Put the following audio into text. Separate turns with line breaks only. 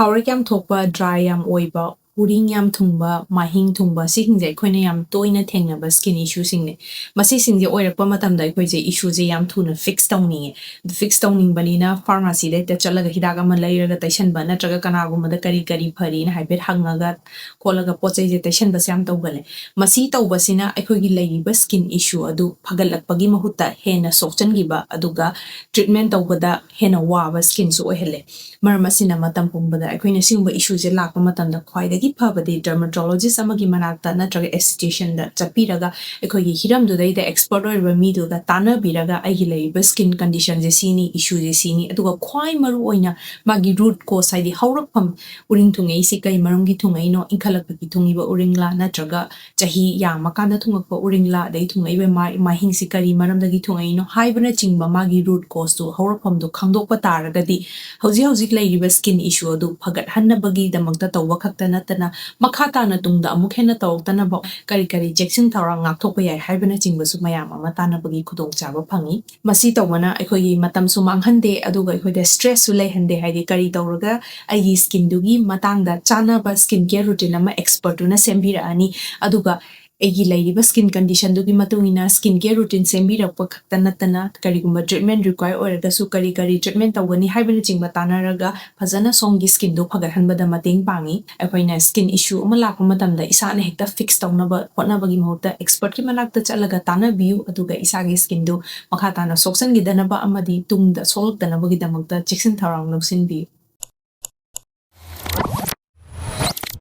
ꯊꯥꯎꯔꯦꯛ ꯌꯥꯝ ꯊꯣꯛꯄ, ꯗ꯭ꯔꯥꯏ ꯌꯥꯝ ꯑꯣꯏꯕ, ꯎꯔꯤꯡ ꯌꯥꯝ ꯊꯨꯡꯕ, ꯃꯥꯏꯍꯤꯡ ꯊꯨꯡꯕ ꯁꯤꯁꯤꯡꯁꯦ ꯑꯩꯈꯣꯏꯅ ꯌꯥꯝ ꯇꯣꯏꯅ ꯊꯦꯡꯅꯕ ꯁ꯭ꯀꯤꯟ ꯏꯁꯨꯁꯤꯡꯅꯦ꯫ ꯃꯁꯤꯁꯤꯡꯁꯦ ꯑꯣꯏꯔꯛꯄ ꯃꯇꯝꯗ ꯑꯩꯈꯣꯏꯁꯦ ꯏꯁꯨꯁꯦ ꯌꯥꯝ ꯊꯨꯅ ꯐꯤꯛꯁ ꯇꯧꯅꯤꯡꯉꯦ꯫ ꯑꯗꯨ ꯐꯤꯛꯁ ꯇꯧꯅꯤꯡꯕꯅꯤꯅ ꯐꯥꯔꯃꯥꯁꯤꯗ ꯍꯦꯛꯇ ꯆꯠꯂꯒ ꯍꯤꯗꯥꯛ ꯑꯃ ꯂꯩꯔꯒ ꯇꯩꯁꯟꯕ ꯅꯠꯇ꯭ꯔꯒ ꯀꯅꯥꯒꯨꯝꯕꯗ ꯀꯔꯤ ꯀꯔꯤ ꯐꯔꯤꯅ ꯍꯥꯏꯐꯦꯠ ꯍꯪꯉꯒ ꯈꯣꯠꯂꯒ ꯄꯣꯠ ꯆꯩꯁꯦ ꯇꯩꯁꯟꯕꯁꯦ ꯌꯥꯝ ꯇꯧꯒꯜꯂꯦ꯫ ꯃꯁꯤ ꯇꯧꯕꯁꯤꯅ ꯑꯩꯈꯣꯏꯒꯤ ꯂꯩꯔꯤꯕ ꯁ꯭ꯀꯤꯟ ꯏꯁꯨ ꯑꯗꯨ ꯐꯒꯠꯂꯛꯄꯒꯤ ꯃꯍꯨꯠꯇ ꯍꯦꯟꯅ ꯁꯣꯛꯆꯟꯈꯤꯕ ꯑꯗꯨꯒ ꯇ꯭ꯔꯤꯠꯃꯦꯟ ꯇꯧꯕꯗ ꯍꯦꯟꯅ ꯋꯥꯕ ꯁ꯭ꯀꯤꯟꯁꯨ ꯑꯣꯏꯍꯜꯂꯦ꯫ ꯃꯔꯝ ꯑꯁꯤꯅ ꯃꯇꯝ ꯄꯨꯝꯕꯗ ꯑꯩꯈꯣꯏꯅ ꯁꯤꯒꯨꯝꯕ ꯏꯁꯨꯁꯦ ꯂꯥꯛꯄ ꯃꯇꯝꯗ ꯈ꯭ꯋꯥꯏꯗꯒꯤ ꯐꯕꯗꯤ ꯗꯔꯃꯥꯇꯣꯂꯣꯖꯤꯁ ꯑꯃꯒꯤ ꯃꯅꯥꯛꯇ ꯅꯠꯇ꯭ꯔꯒ ꯑꯦꯁꯊꯦꯇꯤꯁꯤꯌꯟꯗ ꯆꯠꯄꯤꯔꯒ ꯑꯩꯈꯣꯏꯒꯤ ꯍꯤꯔꯝꯗꯨꯗꯩꯗ ꯑꯦꯛꯁꯄꯔꯠ ꯑꯣꯏꯔꯤꯕ ꯃꯤꯗꯨꯒ ꯇꯥꯟꯅꯕꯤꯔꯒ ꯑꯩꯒꯤ ꯂꯩꯔꯤꯕ ꯁ꯭ꯀꯤꯟ ꯀꯟꯗꯤꯁꯟꯁꯦ ꯁꯤꯅꯤ, ꯏꯁꯨꯁꯦ ꯁꯤꯅꯤ, ꯑꯗꯨꯒ ꯈ꯭ꯋꯥꯏ ꯃꯔꯨꯑꯣꯏꯅ ꯃꯥꯒꯤ ꯔꯨꯠ ꯀꯣꯁ ꯍꯥꯏꯗꯤ ꯍꯧꯔꯛꯐꯝ ꯎꯔꯤꯡ ꯊꯨꯡꯉꯛꯏꯁꯤ ꯀꯩ ꯃꯔꯝꯒꯤ ꯊꯨꯡꯉꯛꯏꯅꯣ, ꯏꯟꯈꯠꯂꯛꯄꯒꯤ ꯊꯨꯡꯉꯤꯕ ꯎꯔꯤꯡꯂꯥ ꯅꯠꯇ꯭ꯔꯒ ꯆꯍꯤ ꯌꯥꯝꯃꯀꯥꯟꯗ ꯊꯨꯡꯉꯛꯄ ꯎꯔꯤꯡꯂꯥ, ꯑꯗꯩ ꯊꯨꯡꯉꯛꯏꯕ ꯃꯥꯏꯍꯤꯡꯁꯤ ꯀꯔꯤ ꯃꯔꯝꯗꯒꯤ ꯊꯨꯡꯉꯛꯏꯅꯣ ꯍꯥꯏꯕꯅꯆꯤꯡꯕ ꯃꯥꯒꯤ ꯔꯨꯠ ꯀꯣꯁꯇꯨ ꯍꯧꯔꯛꯐꯝꯗꯨ ꯈꯪꯗꯣꯛꯄ ꯇꯥꯔꯒꯗꯤ ꯍꯧꯖꯤꯛ ꯍꯧꯖꯤꯛ ꯂꯩꯔꯤꯕ ꯁ꯭ꯀꯤꯟ ꯏꯁꯨ ꯑꯗꯨ ꯐꯒꯠꯍꯟꯅꯕꯒꯤꯗꯃꯛꯇ ꯇꯧꯕ ꯈꯛꯇ ꯅꯠꯇꯅ ꯃꯈꯥ ꯇꯥꯅ ꯇꯨꯡꯗ ꯑꯃꯨꯛ ꯍꯦꯟꯅ ꯇꯧꯔꯛꯇꯅꯕ ꯀꯔꯤ ꯀꯔꯤ ꯆꯦꯛꯁꯤꯟ ꯊꯧꯔꯥꯡ ꯉꯥꯛꯊꯣꯛꯄ ꯌꯥꯏ ꯍꯥꯏꯕꯅꯆꯤꯡꯕꯁꯨ ꯃꯌꯥꯝ ꯑꯃ ꯇꯥꯟꯅꯕꯒꯤ ꯈꯨꯗꯣꯡꯆꯥꯕ ꯐꯪꯉꯤ꯫ ꯃꯁꯤ ꯇꯧꯕꯅ ꯑꯩꯈꯣꯏꯒꯤ ꯃꯇꯝꯁꯨ ꯃꯥꯡꯍꯟꯗꯦ ꯑꯗꯨꯒ ꯑꯩꯈꯣꯏꯗ ꯁ꯭ꯇ꯭ꯔꯦꯁꯁꯨ ꯂꯩꯍꯟꯗꯦ, ꯍꯥꯏꯗꯤ ꯀꯔꯤ ꯇꯧꯔꯒ ꯑꯩꯒꯤ ꯁ꯭ꯀꯤꯟꯗꯨꯒꯤ ꯃꯇꯥꯡꯗ ꯆꯥꯅꯕ ꯁ꯭ꯀꯤꯟ ꯀꯦꯌꯔ ꯔꯨꯇꯤꯟ ꯑꯃ ꯑꯦꯛꯁꯄꯔꯠꯇꯨꯅ ꯁꯦꯝꯕꯤꯔꯛꯑꯅꯤ, ꯑꯗꯨꯒ ꯑꯩꯒꯤ ꯂꯩꯔꯤꯕ ꯁ꯭ꯀꯤꯟ ꯀꯟꯗꯤꯁꯟꯗꯨꯒꯤ ꯃꯇꯨꯡꯏꯟꯅ ꯁ꯭ꯀꯤꯟ ꯀꯦꯌꯔ ꯔꯨꯇꯤꯟ ꯁꯦꯝꯕꯤꯔꯛꯄ ꯈꯛꯇ ꯅꯠꯇꯅ ꯀꯔꯤꯒꯨꯝꯕ ꯇ꯭ꯔꯤꯠꯃꯦꯟ ꯔꯤꯀ꯭ꯋꯥꯌꯔ ꯑꯣꯏꯔꯒꯁꯨ ꯀꯔꯤ ꯀꯔꯤ ꯇ꯭ꯔꯤꯠꯃꯦꯟ ꯇꯧꯒꯅꯤ ꯍꯥꯏꯕꯅꯆꯤꯡꯕ ꯇꯥꯟꯅꯔꯒ ꯐꯖꯅ ꯁꯣꯝꯒꯤ ꯁ꯭ꯀꯤꯟꯗꯨ ꯐꯒꯠꯍꯟꯕꯗ ꯃꯇꯦꯡ ꯄꯥꯡꯉꯤ꯫ ꯑꯩꯈꯣꯏꯅ ꯁ꯭ꯀꯤꯟ ꯏꯁꯨ ꯑꯃ ꯂꯥꯛꯄ ꯃꯇꯝꯗ ꯏꯁꯥꯅ ꯍꯦꯛꯇ ꯐꯤꯛꯁ ꯇꯧꯅꯕ ꯍꯣꯠꯅꯕꯒꯤ ꯃꯍꯨꯠꯇ ꯑꯦꯛꯁꯄꯔꯠꯀꯤ ꯃꯅꯥꯛꯇ ꯆꯠꯂꯒ ꯇꯥꯟꯅꯕꯤꯌꯨ, ꯑꯗꯨꯒ ꯏꯁꯥꯒꯤ ꯁ꯭ꯀꯤꯟꯗꯨ ꯃꯈꯥ ꯇꯥꯅ ꯁꯣꯛꯆꯟꯈꯤꯗꯅꯕ ꯑꯃꯗꯤ ꯇꯨꯡꯗ ꯁꯣꯛꯂꯛꯇꯅꯕꯒꯤꯗꯃꯛꯇ ꯆꯦꯛꯁꯤꯟ ꯊꯧꯔꯥꯡ ꯂꯧꯁꯤꯟꯕꯤꯌꯨ꯫